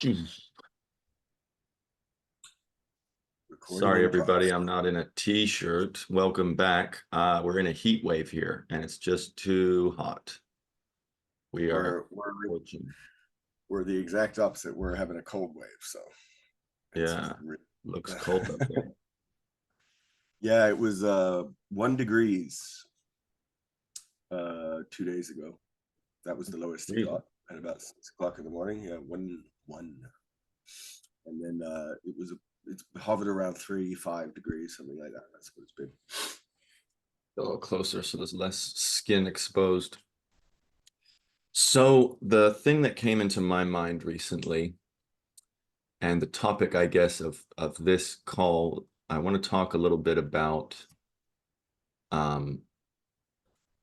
Recording Sorry, in everybody, progress. I'm not in a t-shirt. Welcome back. We're in a heat wave here, and it's just too hot. We are We're we're approaching. we're the exact opposite. We're having a cold wave, so it's Yeah, re- looks cold up there. yeah, it was 1 degrees 2 days ago. That was the lowest it Really? got at about 6 o'clock in the morning. Yeah, one, and then it's hovered around 3, 5 degrees, something like that. That's what it's been. A little closer so there's less skin exposed. So the thing that came into my mind recently, and the topic, I guess, of this call, I want to talk a little bit about um,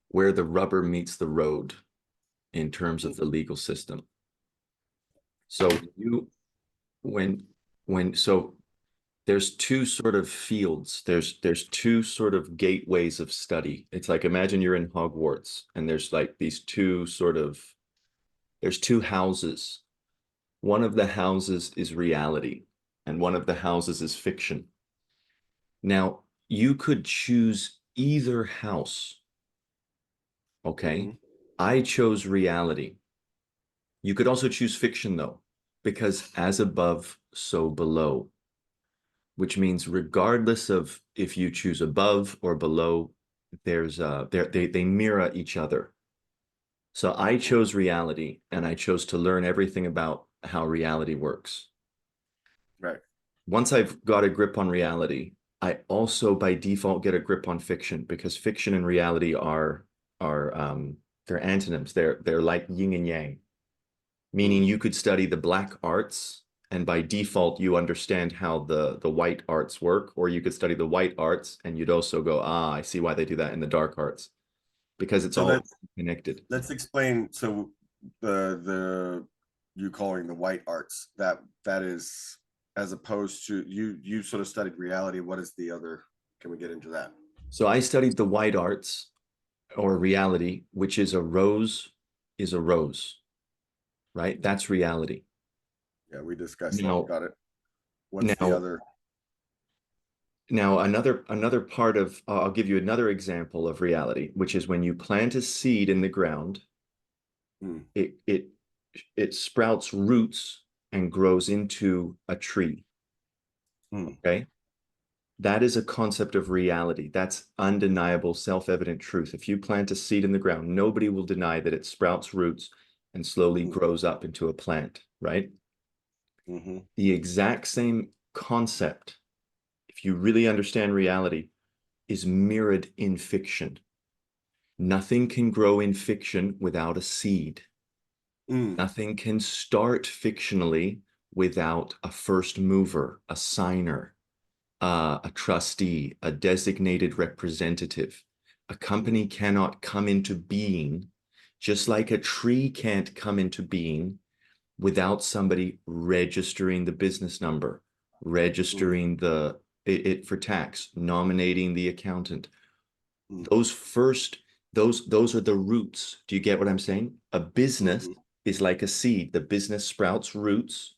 where the rubber meets the road in terms of the legal system. So when so there's two sort of fields. There's two sort of gateways of study. It's like imagine you're in Hogwarts and there's like these there's two houses. One of the houses is reality and one of the houses is fiction. Now, you could choose either house, okay? Mhm. I chose reality. You could also choose fiction though, because as above, so below, which means regardless of if you choose above or below, they mirror each other. So I chose reality and I chose to learn everything about how reality works. Right. Once I've got a grip on reality, I also by default get a grip on fiction because fiction and reality are they're antonyms. They're like yin and yang, meaning Mm. you could study the black arts and by default you understand how the white arts work, or you could study the white arts and you'd also go, ah, I see why they do that in the dark arts, because it's So all let's connected. let's explain. So the you calling the white arts, that is, as opposed to you sort of studied reality. What is the other? Can we get into that? So I studied the white arts or reality, which is a rose, right? That's reality. Yeah, we discussed that. Now, Got it. What's the now, other? now another part of I'll give you another example of reality, which is when you plant a seed in the ground, Hmm. it sprouts roots and grows into a tree. Hmm. Okay. That is a concept of reality. That's undeniable, self-evident truth. If you plant a seed in the ground, nobody will deny that it sprouts roots and slowly Hmm. grows up into a plant, right? Mm-hmm. The exact same concept, if you really understand reality, is mirrored in fiction. Nothing can grow in fiction without a seed. Mm. Nothing can start fictionally without a first mover, a signer, a trustee, a designated representative. A Mm. company cannot come into being, just like a tree can't come into being without somebody registering the business number, Mm. registering it for tax, nominating the accountant. Mm. Those first, those are the roots. Do you get what I'm saying? A business Mm-hmm. is like a seed. The business sprouts roots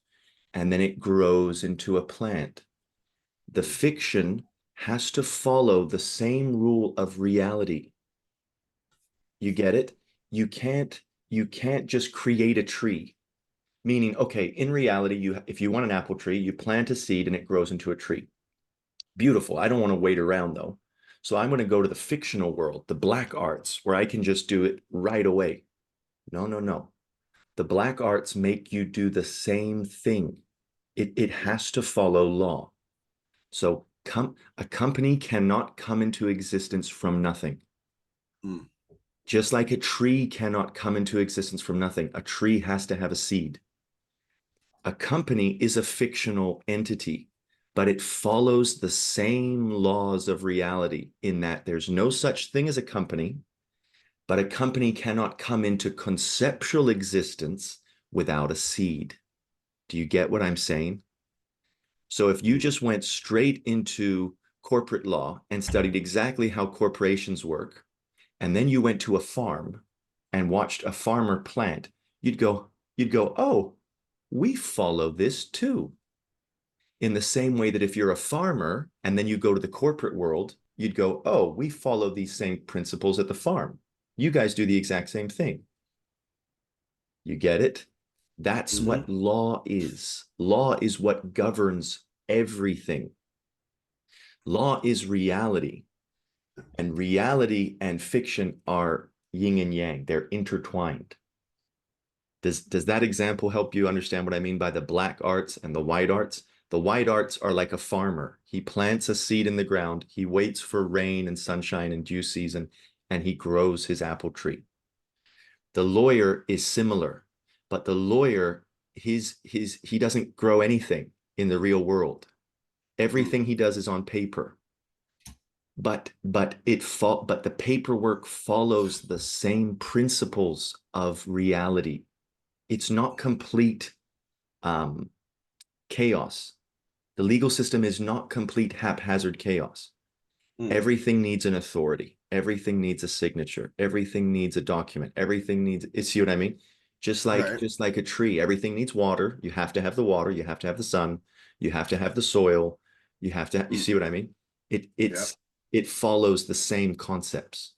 and then it grows into a plant. The Mm. fiction has to follow the same rule of reality. You get it? You can't you can't just create a tree. Meaning, okay, in reality, if you want an apple tree, you plant a seed and it grows into a tree. Beautiful. I don't want to wait around though. So I'm going to go to the fictional world, the black arts, where I can just do it right away. No, no, no. The black arts make you do the same thing. It has to follow law. So a company cannot come into existence from nothing. Mm. Just like a tree cannot come into existence from nothing, a tree has to have a seed. A company is a fictional entity, but it follows the same laws of reality in that there's no such thing as a company, but a company cannot come into conceptual existence without a seed. Do you get what I'm saying? So if you Mm. just went straight into corporate law and studied exactly how corporations work, and then you went to a farm and watched a farmer plant, you'd go, oh, we follow this too. In the same way that if you're a farmer and then you go to the corporate world, you'd go, oh, we follow these same principles at the farm. You guys do the exact same thing. You get it? That's Mm-hmm. what law is. Law is what governs everything. Law is reality, and reality and fiction are yin and yang. They're intertwined. Does that example help you understand what I mean by the black arts and the white arts? The white arts are like a farmer. He plants a seed in the ground, he waits for rain and sunshine and dew season, and he grows his apple tree. The lawyer is similar, but the lawyer, he doesn't grow anything in the real world. Everything he does is on paper. But the paperwork follows the same principles of reality. It's not complete chaos. The legal system is not complete haphazard chaos. Mm. Everything needs an authority. Everything needs a signature. Everything needs a document. Everything needs, you see what I mean? Right. Just like a tree, everything needs water. You have to have the water. You have to have the sun. You have to have the soil. You have to, you Mm. see what I mean? Yep. It follows the same concepts.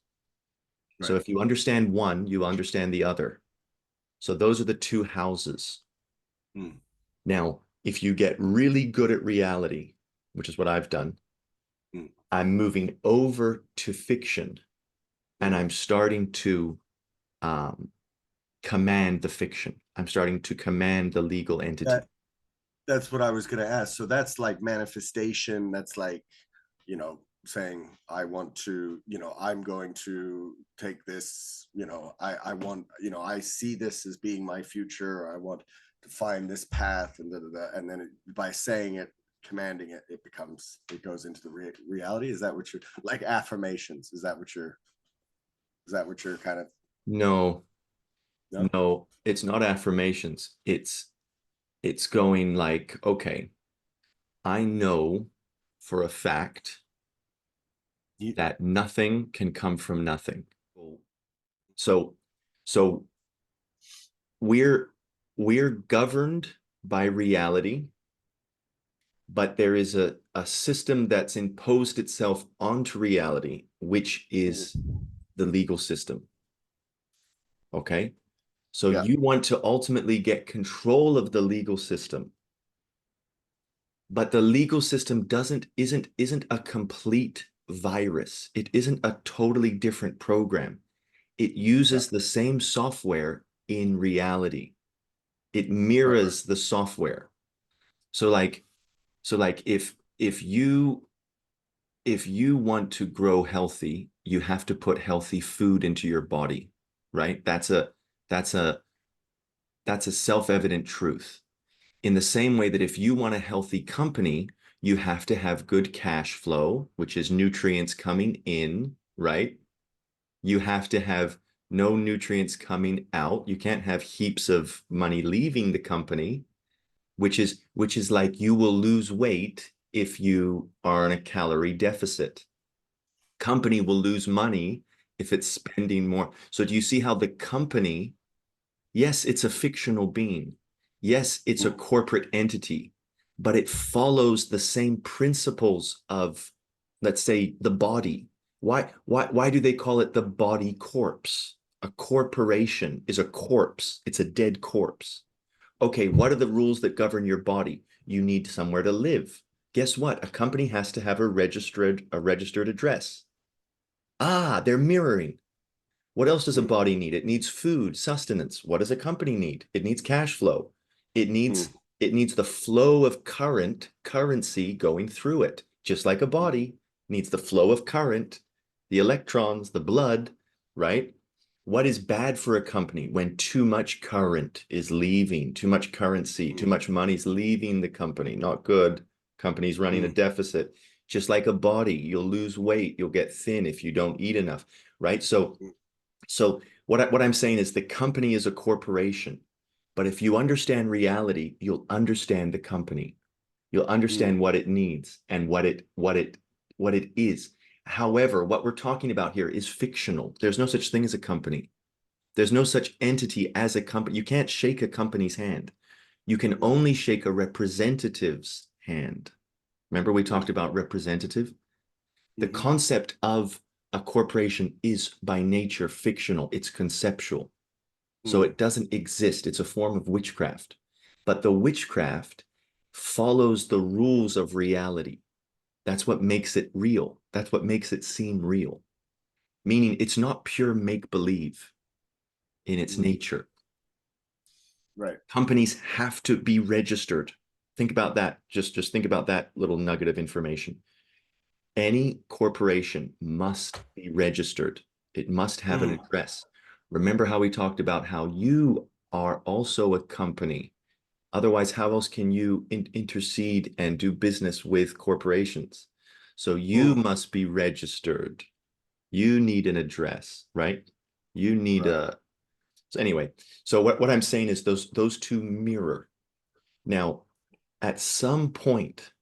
So Right. if you understand one, you understand the other. So those are the two houses. Mm. Now, if you get really good at reality, which is what I've done, Mm. I'm moving over to fiction and I'm starting to command the fiction. I'm starting to command the legal entity. That's what I was going to ask. So that's like manifestation. That's like, saying I want to, I'm going to take this, I want, I see this as being my future. I want to find this path, and and then by saying it, commanding it, it goes into the reality. Is that what you're like affirmations? Is that what you're kind of? No, No. no, it's not affirmations. It's going like, okay, I know for a fact You, that nothing can come from nothing. So so we're we're governed by reality, but there is a system that's imposed itself onto reality, which is the legal system. Okay. So yeah. you want to ultimately get control of the legal system, but the legal system isn't a complete virus. It isn't a totally different program. It Yeah. uses the same software in reality. It Right. Right. mirrors the software. So like if you want to grow healthy, you have to put healthy food into your body, right? That's a that's a self-evident truth. In the same way that if you want a healthy company, you have to have good cash flow, which is nutrients coming in, right? You have to have no nutrients coming out. You can't have heaps of money leaving the company, which is like you will lose weight if you are in a calorie deficit. Company will lose money if it's spending more. So do you see how the company, yes, it's a fictional being. Yes, it's a Mm. corporate entity, but it follows the same principles of, let's say, the body. Why do they call it the body corpse? A corporation is a corpse. It's a dead corpse. Okay, what are the rules that govern your body? You need somewhere to live. Guess what? A company has to have a registered address. Ah, they're mirroring. What else does a Mm. body need? It needs food, sustenance. What does a company need? It needs cash flow. It Mm. needs it needs the flow of currency going through it. Just like a body needs the flow of current, the electrons, the blood, right? What is bad for a company when too much current is leaving, too much currency, too Mm. much money is leaving the company? Not good. Company's running a Mm. deficit. Just like a body, you'll lose weight, you'll get thin if you don't eat enough, right? So what I'm saying is the company is a corporation, but if you understand reality, you'll understand the company. You'll Mm. understand what it needs and what it is. However, what we're talking about here is fictional. There's no such thing as a company. There's no such entity as a company. You can't shake a company's hand. You can only shake a representative's hand. Remember, we talked about representative? The Mm-hmm. concept of a corporation is by nature fictional, it's conceptual. So Mm. it doesn't exist. It's a form of witchcraft. But the witchcraft follows the rules of reality. That's what makes it real. That's what makes it seem real. Meaning it's not pure make believe in its Mm. nature. Right. Companies have to be registered. Think about that. Just think about that little nugget of information. Any corporation must be registered. It must have an Mm. address. Remember how we talked about how you are also a company. Otherwise, how else can you intercede and do business with corporations? So you Mm. must be registered. You need an address, right? You need Right. a. So anyway, so what I'm saying is those two mirror. Now, at some point,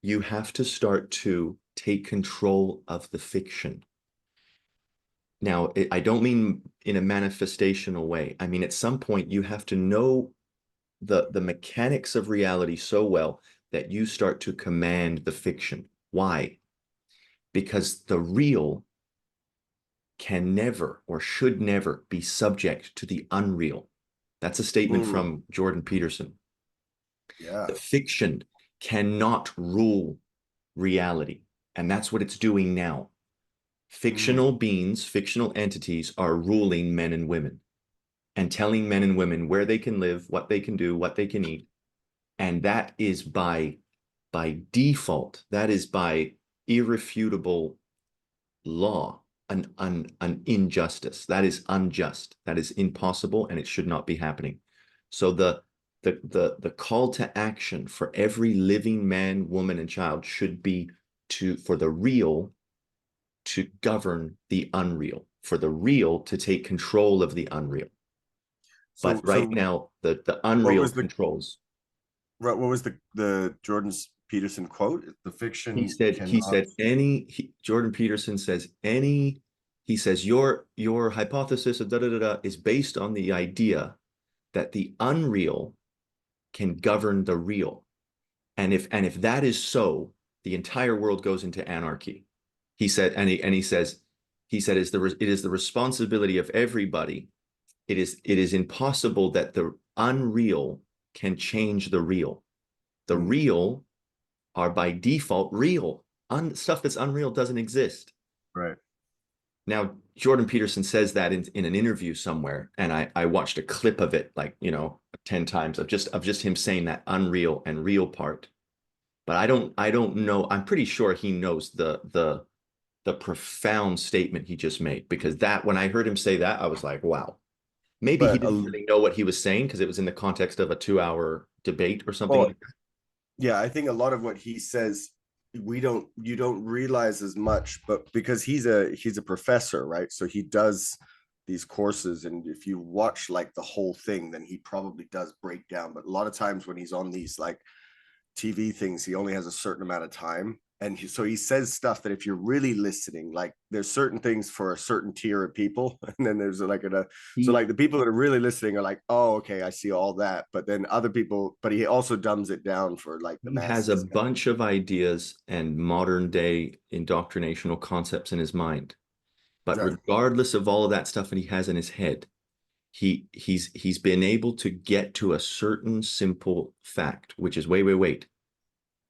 you have to start to take control of the fiction. Now, I don't mean in a manifestational way. I mean, at some point, you have to know the mechanics of reality so well that you start to command the fiction. Why? Because the real can never or should never be subject to the unreal. That's a statement Mm. from Jordan Peterson. The Yeah. fiction cannot rule reality. And that's what it's doing now. Mm. Fictional beings, fictional entities are ruling men and women and telling men and women where they can live, what they can do, what they can eat. And that is by default, that is by irrefutable law, an injustice. That is unjust. That is impossible, and it should not be happening. So the call to action for every living man, woman, and child should be for the real to govern the unreal, for the real to take control of the unreal. But right So now, the what unreal was the controls. what was the Jordan Peterson quote? The He fiction said he cannot. said Jordan Peterson says he says your hypothesis of da da da da is based on the idea that the unreal can govern the real. And if that is so, the entire world goes into anarchy. He said, and he says, it is the responsibility of everybody. It is impossible that the unreal can change the real. The Mm. real are by default real. Stuff that's unreal doesn't exist. Right. Now, Jordan Peterson says that in an interview somewhere, and I watched a clip of it like 10 times of just him saying that unreal and real part. But I don't know. I'm pretty sure he knows the profound statement he just made, because that when I heard him say that, I was like, wow. Maybe he But didn't really know what he was saying because it was in the context of a 2 hour debate or something oh like that. yeah, I think a lot of what he says you don't realize as much, but because he's a professor, right? So he does these courses, and if you watch like the whole thing, then he probably does break down. But a lot of times when he's on these like TV things, he only has a certain amount of time. And so he says stuff that if you're really listening, like there's certain things for a certain tier of people, and then there's like so He like the people that are really listening are like, oh, okay, I see all that. But then other people, but he also dumbs it down for like the he has a masses. bunch of ideas and modern day indoctrinational concepts in his mind. But Right. regardless of all of that stuff that he has in his head, he's been able to get to a certain simple fact, which is wait.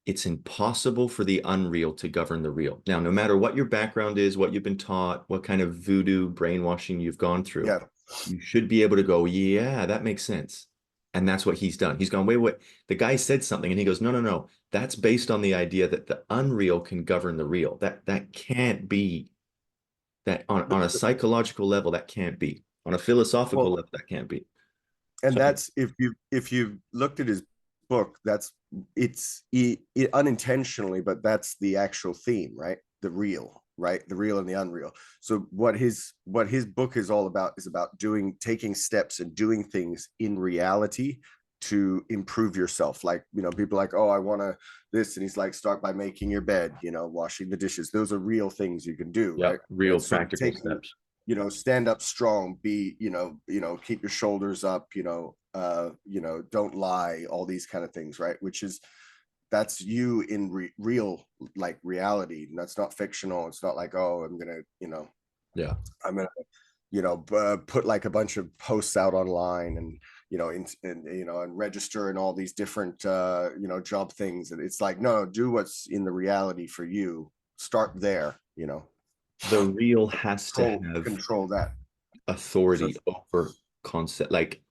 It's impossible for the unreal to govern the real. Now, no matter what your background is, what you've been taught, what kind of voodoo brainwashing you've gone through, Yeah. you should be able to go, yeah, that makes sense. And that's what he's done. He's gone, wait. The guy said something and he goes, no. That's based on the idea that the unreal can govern the real. That can't be. That on a psychological level, that can't be. On a philosophical Well, level, that can't be. and So that's if you've looked at his book, that's it unintentionally, but that's the actual theme, right? The real, right? The real and the unreal. So what his book is all about is about taking steps and doing things in reality to improve yourself. Like, people like, oh, I want to this, and he's like, start by making your bed, washing the dishes. Those are real things you can do, yeah, right? And real it's sort of practical taking steps. stand up strong, be, keep your shoulders up, don't lie, all these kind of things, right? Which is, that's you in real, like, reality. And that's not fictional. It's not like, oh, I'm gonna, Yeah. I'm gonna, put like a bunch of posts out online, and and register in all these different job things. And it's like, no, do what's in the reality for you. Start there. The real has to have Control that. So authority over concept. Like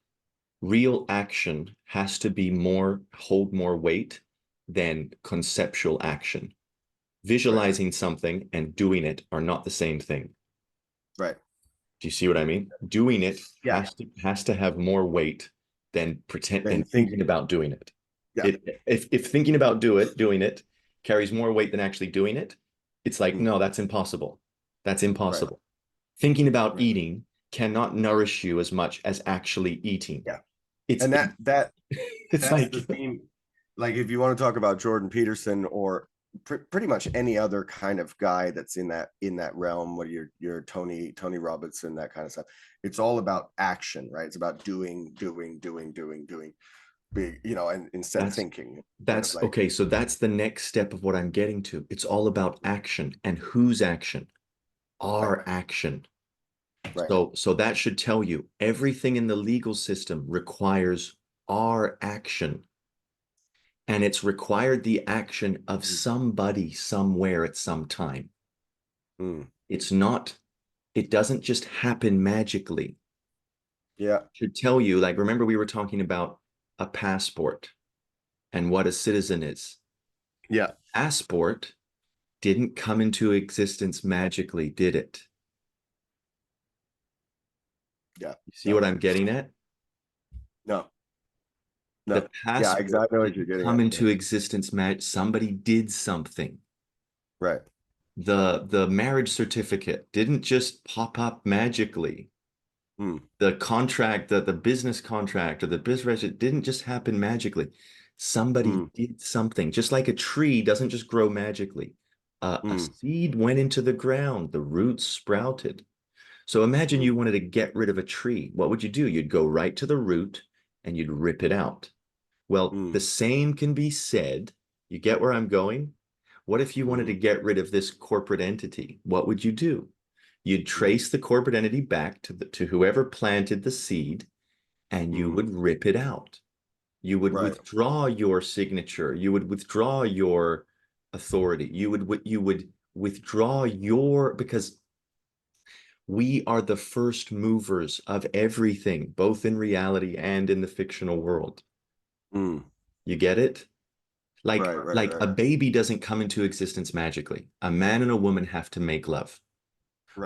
real action has to be hold more weight than conceptual action. right, Visualizing something and doing it are not the same thing. right, Do you see what I mean? Doing it yeah. has to have more weight than Then thinking think, about doing it. yeah. If thinking about doing it carries more weight than actually doing it, it's like, Mm, no, that's impossible. That's right, impossible. Thinking about right, eating cannot nourish you as much as actually eating. yeah. It's And it's that's like the theme. Like, if you want to talk about Jordan Peterson, or pretty much any other kind of guy that's in that realm, where your Tony Robinson, that kind of stuff, it's all about action, right? It's about doing, big, and instead of that's thinking, instead of that's like, okay. So that's the next step of what I'm getting to. It's all about action and whose action? right, Our action. right, So that should tell you everything in the legal system requires our action. And it's required the action of mm, somebody somewhere at some time. mm, It's not, it doesn't just happen magically. yeah, Should tell you, like, remember we were talking about a passport and what a citizen is. yeah, Passport didn't come into existence magically, did it? yeah, You see no, what I'm getting at? no, The no, yeah, passport exactly what you're didn't getting come at. Yeah. into existence somebody did something. Right. The marriage certificate didn't just pop up magically. Mm, The contract, the business contract or the business it didn't just happen magically. Somebody mm, did something. Just like a tree doesn't just grow magically. A mm, seed went into the ground, the roots sprouted. So imagine mm, you wanted to get rid of a tree. What would you do? You'd go right to the root and you'd rip it out. Well, mm, the same can be said. You get where I'm going? What if you wanted to mm, get rid of this corporate entity? What would you do? You'd mm, trace the corporate entity back to whoever planted the seed and you mm, would rip it out. You would right. withdraw your signature. You would withdraw your authority. You would withdraw your because we are the first movers of everything, both in reality and in the fictional world. Mm, You get it? right, right, Like a right, baby doesn't come into existence magically. A man and a woman have to make love.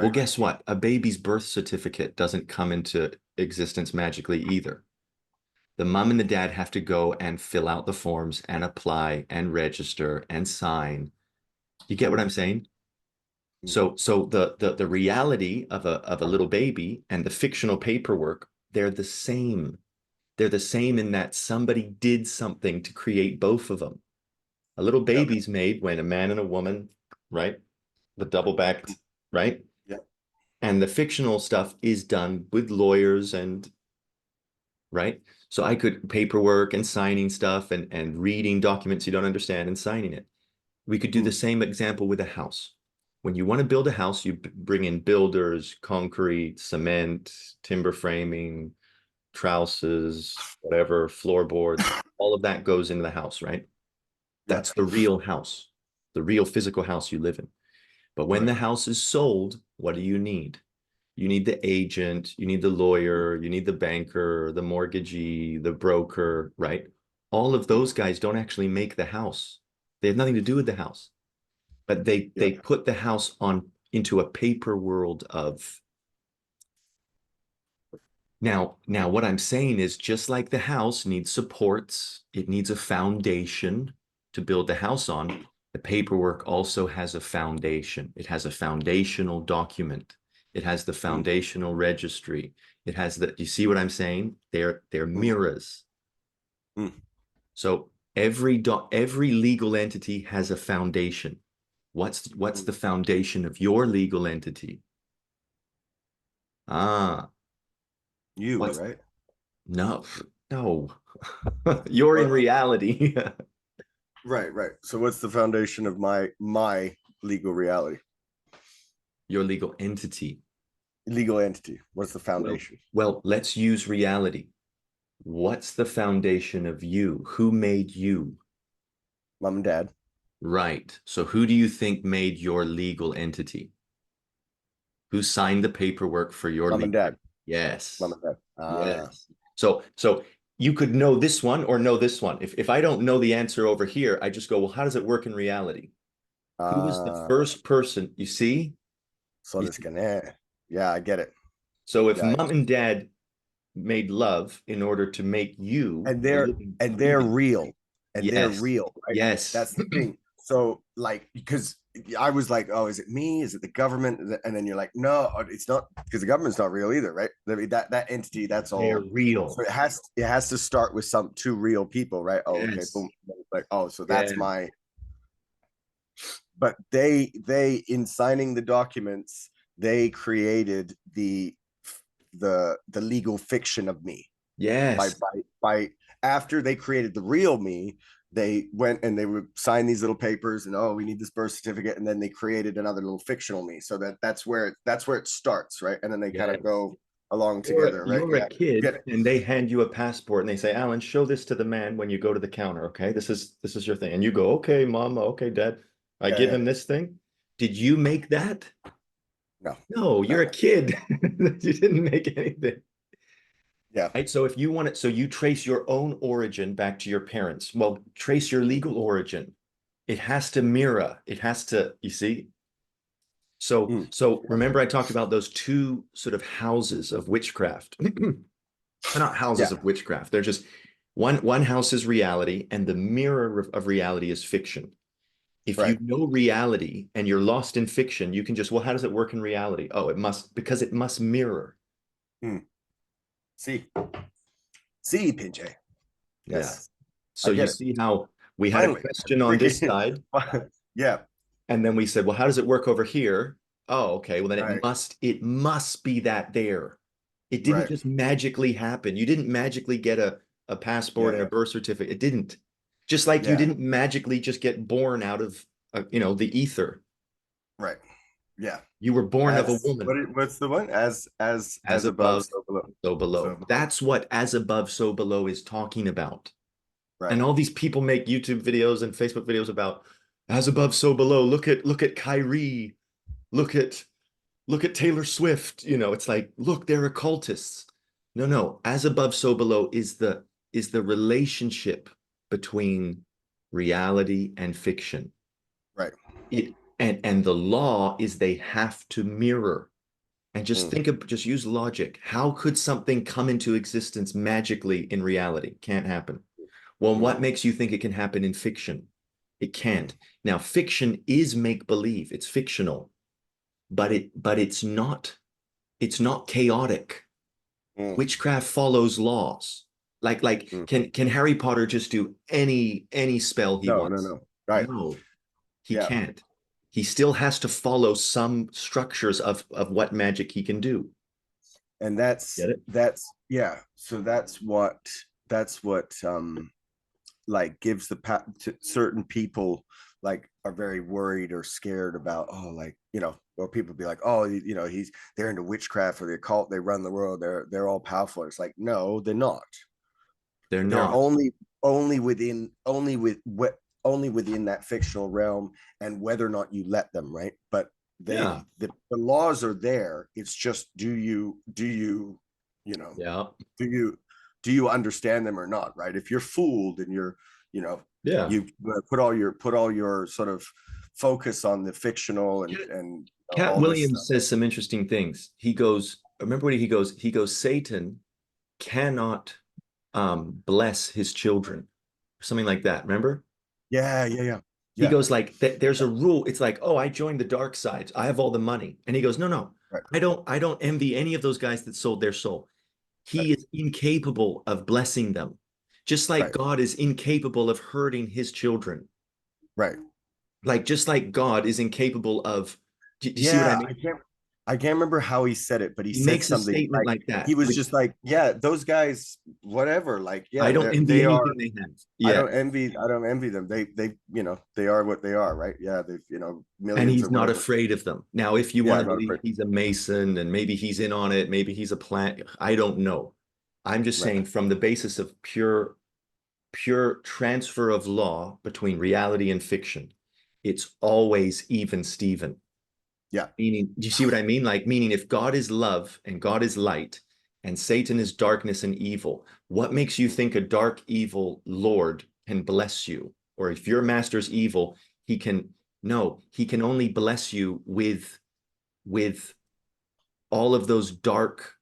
Well, right. guess what? A baby's birth certificate doesn't come into existence magically either. The mom and the dad have to go and fill out the forms and apply and register and sign. You get what Mm, I'm saying? mm, So the reality of a little baby and the fictional paperwork, they're the same. They're the same in that somebody did something to create both of them. A little yep. baby's made when a man and a woman, right? The double backed, right? Yep. And the fictional stuff is done with lawyers and right. So I could paperwork and signing stuff and reading documents you don't understand and signing it. We could do the Mm, same example with a house. When you want to build a house, you bring in builders, concrete, cement, timber framing, trusses, whatever, floorboards, all of that goes into the house, right? yeah. That's the real house, the real physical house you live in. But when Right. the house is sold, what do you need? You need the agent, you need the lawyer, you need the banker, the mortgagee, the broker, right? All of Mm, those guys don't actually make the house. They have nothing to do with the house, but they yep. put the house on into a paper world of now what I'm saying is just like the house needs supports, it needs a foundation to build the house on. The paperwork also has a foundation. It has a foundational document. It has the Mm, foundational registry. It has the, you see what I'm saying? They're mm, mirrors. mm, So every legal entity has a foundation. What's mm. the foundation of your legal entity? Ah, You, what's right? no, no. You're in Or reality. right, right. So what's the foundation of my legal reality? Your legal entity. Legal entity. What's the Well, foundation? well, let's use reality. What's the foundation of you? Who made you? Mom and dad. Right. So who do you think made your legal entity? Who signed the paperwork for your Mom and legal? dad. Mom Yes. and dad. Yes. So you could know this one or know this one. If I don't know the answer over here, I just go, well, how does it work in reality? Who was the Ah, first person? You see? so You this see? can, yeah, I get it. So if Yeah, mom and dad made love in order to make you and a they're living and they're being. real, and they're Yes. real, right? Yes. That's the thing. So like, because I was like, oh, is it me? Is it the government? And then you're like, no, it's not, because the government's not real either, right? I mean, that entity, that's They're all. real. So it has to start with some two real people, right? Oh, okay, Yes. boom. Like, oh, so that's Yeah. my. But they in signing the documents, they created the legal fiction of me by Yes. by by after they created the real me. They went and they would sign these little papers, and oh, we need this birth certificate, and then they created another little fictional me, so that's where it starts, right? And then they kind of Yes. go along You're together, right? you're a Yeah, get kid it. and they hand you a passport and they say, Alan, show this to the man when you go to the counter. Okay. This is your thing. And you go, okay, mama, okay, dad. I Yeah, give yeah. him this thing. Did you make that? No, No, you're no, a kid. You didn't make anything. yeah. Right. So if you want it, so you trace your own origin back to your parents. Well, trace your legal origin. It has to mirror. It has to, you see? So Yeah, remember I talked about those two sort of houses of witchcraft. They're not houses yeah, of witchcraft. They're just one house is reality and the mirror of reality is fiction. If you right. know reality and you're lost in fiction, you can just, well, how does it work in reality? Oh, it must, because it must mirror. Mm. See, Pinche. Yes, Yes. So I you get it. see how we had a Finally, question on this freaking. side, Yeah, and then we said, well, how does it work over here? Oh, okay. Well, then right, it must be that there. It didn't right. just magically happen. You didn't magically get a Yeah, passport and a yeah, birth certificate. It didn't. Just like you yeah. didn't magically just get born out of, the ether. Right. Yeah. You were born of a As woman. what's the one? As As above, above, so below. so below. So That's what as above, so below is talking about. right. And all these people make YouTube videos and Facebook videos about as above, so below. Look at Kyrie. Look at look at Taylor Swift. It's like, look, they're occultists. No, no. As above, so below is the relationship between reality and fiction. Right. And the law is they have to mirror. And just Mm, just use logic. How could something come into existence magically in reality? Can't happen. Well, mm, what makes you think it can happen in fiction? It mm, can't. Now, fiction is make believe. It's fictional, but it's not chaotic. mm, Witchcraft follows laws. Like mm. can Harry Potter just do any spell he No, no, wants? no. Right. No, he Yeah. can't. He still has to follow some structures of what magic he can do. And Get it? yeah. So that's what like gives to certain people, like are very worried or scared about, oh, like, or people be like, oh, they're into witchcraft or the occult, they run the world, they're all powerful. It's like, no, they're not. They're They're not. only within that fictional realm, and whether or not you let them, right? But Yeah. the laws are there. It's just, you know Yeah. do you understand them or not, right? If you're fooled and you're, you know Yeah. you put all your sort of focus on the fictional and Cat, Cat all this stuff. Williams says some interesting things. He goes, remember what he goes? He goes, Satan cannot bless his children, or something like that. Remember? Yeah, yeah, yeah, He yeah. goes like there's a rule. It's like, oh, I joined the dark side. I have all the money. And he goes, no, no, Right, I don't envy any of those guys that sold their soul. right, He is incapable of blessing them, just like right, God is incapable of hurting his children. right. Like just like God is incapable of. Do you see what I Yeah, mean? I can't remember how he said it, but he He said makes a something statement like like that, he was which just like, yeah, those guys, whatever, like, I yeah, don't envy they are. anything they have. Yeah. I don't envy them. They, they are what they are, right? Yeah, they've, And millions or he's not whatever. afraid of them. Now, if you Yeah, want to I'm not believe afraid. he's a Mason and maybe he's in on it, maybe he's a plant, I don't know. I'm just Right. saying from the basis of pure transfer of law between reality and fiction, it's always even Steven. Yeah. Meaning, do you see what I mean? Like, meaning if God is love and God is light and Satan is darkness and evil, what makes you think a dark, evil Lord can bless you? Or if your master's evil, he can, no, he can only bless you with all of those dark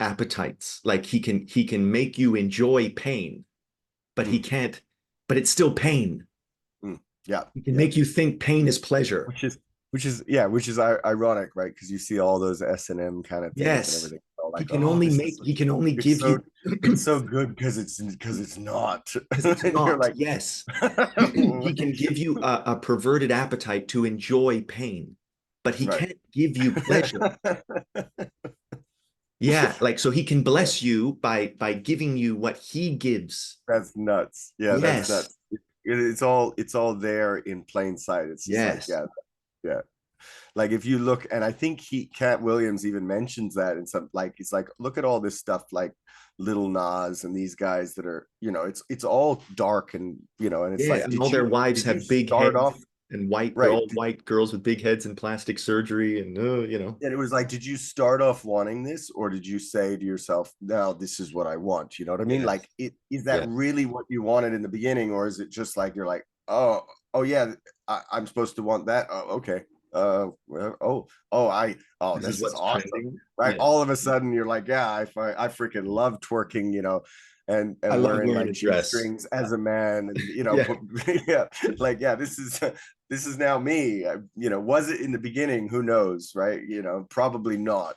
appetites. Like he can make you enjoy pain, but he Mm, can't, but it's still pain. mm. Yeah. He can Yeah. make you think pain is pleasure. Which is ironic, right? Because you see all those S&M kind of things and Yes. everything. All He like, can oh, only this make, is he can only it's give so you it's because so good because it's not. it's And you're not. like, Yes. He can give you a perverted appetite to enjoy pain, but he right. can't give you pleasure. Yeah, like so he can Yeah, bless you by giving you what he gives. that's nuts. Yeah, that's Yes. nuts. It's all there in plain sight. It's just like, Yes. yeah, yeah. Like if you look, and I think Cat Williams even mentions that in some, like he's like, look at all this stuff like Little Nas and these guys that are, it's all dark, and and it's Yeah, like, and all their wives did you have big start heads off and white, they're right? all white girls with big heads and plastic surgery and And it was like, did you start off wanting this, or did you say to yourself, "Now this is what I want"? You know what I mean? Yes. Like, is that Yeah. really what you wanted in the beginning, or is it just like you're like, oh yeah, I'm supposed to want that? Oh, okay. Well, This is this is what's awesome, trending. right? Yeah. All of a sudden, you're like, yeah, I freaking love twerking, I and love wearing wearing a like G dress. strings as a man, and Yeah. yeah, like, yeah, this is now me. Was it in the beginning? Who knows, right? Probably not.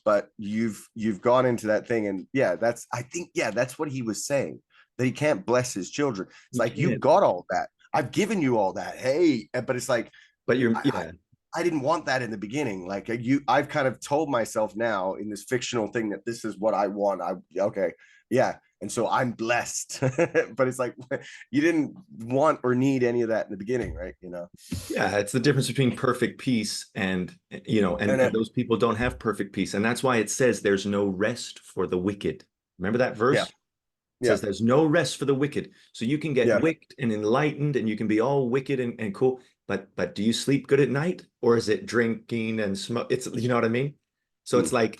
But you've gone into that thing, and yeah, I think, yeah, that's what he was saying, that he can't bless his children. It's You like, you can't. got all that. I've given you all that. Hey, but it's like, But you're I, yeah. I didn't want that in the beginning. Like, I've kind of told myself now in this fictional thing that this is what I want. Okay, yeah, and so I'm blessed. But it's like, you didn't want or need any of that in the beginning, right? Yeah, it's the difference between perfect peace and And and those people don't have perfect peace. And that's why it says there's no rest for the wicked. Remember that yeah, verse? It yeah, says there's no rest for the wicked. So you can get yeah. wicked and enlightened and you can be all wicked and cool. But do you sleep good at night? Or is it drinking and smoke? It's you know what I mean? So it's Mm. like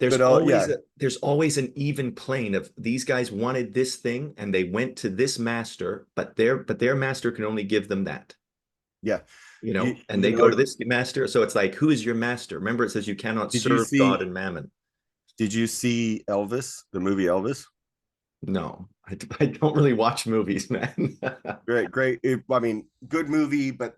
But yeah, there's always an even plane of these guys wanted this thing and they went to this master, but their master can only give them that. yeah. And You they know, go to this master. So it's like, who is your master? Remember, it says you cannot did you serve God see and mammon. did you see Elvis, the movie Elvis? No, I don't really watch movies, man. Great, great. I mean, good movie, but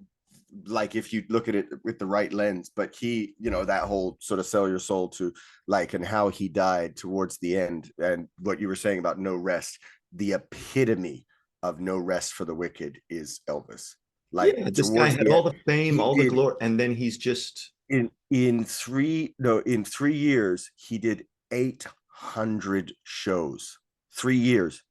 like, if you look at it with the right lens, but that whole sort of sell your soul to, like, and how he died towards the end, and what you were saying about no rest, the epitome of no rest for the wicked is Elvis. Like, Yeah, this guy towards had the end, all the fame, he all the did glory, and then he's just in 3 years, he did 800 shows. 3 years.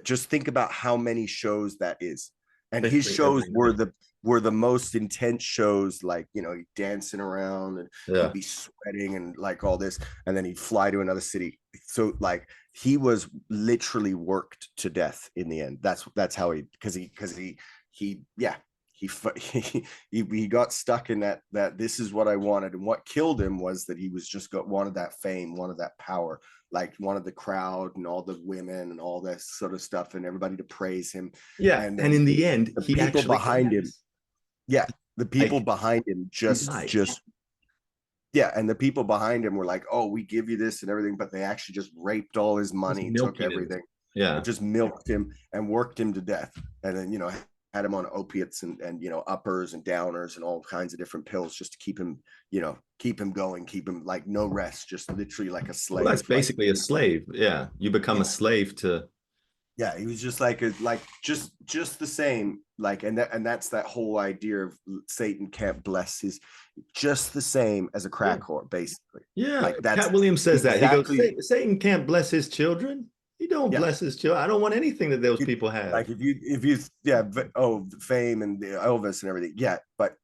Just think about how many shows that is. And his basically shows every night. were the most intense shows, like, he'd dancing around, and he'd Yeah. be sweating and like all this, and then he'd fly to another city. So, like, he was literally worked to death in the end. That's how he yeah, he he got stuck in that this is what I wanted, and what killed him was that he was just wanted that fame, wanted that power, like wanted the crowd and all the women and all this sort of stuff, and everybody to praise him. Yeah. And And then in the end, the he people actually behind him, dies. yeah, the people Like behind him he died. just yeah, and the people behind him were like, oh, we give you this and everything, but they actually just raped all his Just money, took milking him. everything, Yeah. just milked him and worked him to death. And then, had him on opiates and uppers and downers and all kinds of different pills, just to keep him going, keep him like no rest, just literally like a Well, that's slave. Like, basically a slave. Yeah. You become a yeah, slave to Yeah, he was just like just the same, like, and that's that whole idea of Satan can't bless his, just the same as a Yeah. crack whore, basically. Yeah. Like that's Cat Williams says that. He goes, exactly, Satan can't bless his children. He don't yeah. bless his children. I don't want anything that those It- people have. like if you yeah, oh, fame and the Elvis and everything, yeah, but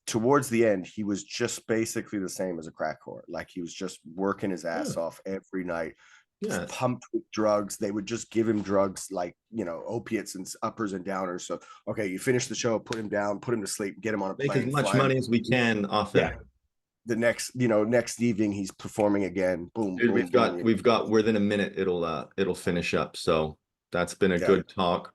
towards the end he was just basically the same as a crack whore. Like he was just working his Yeah. ass off every night, Yeah. pumped with drugs. They would just give him drugs like, opiates and uppers and downers. So okay, you finish the show, put him down, put him to sleep, get him on a Make as plane, much fly him. money as we can off Yeah, him. the next evening he's performing again. Boom, Dude, boom, boom. we've got within a minute it'll finish up. So that's been a Yeah. good talk.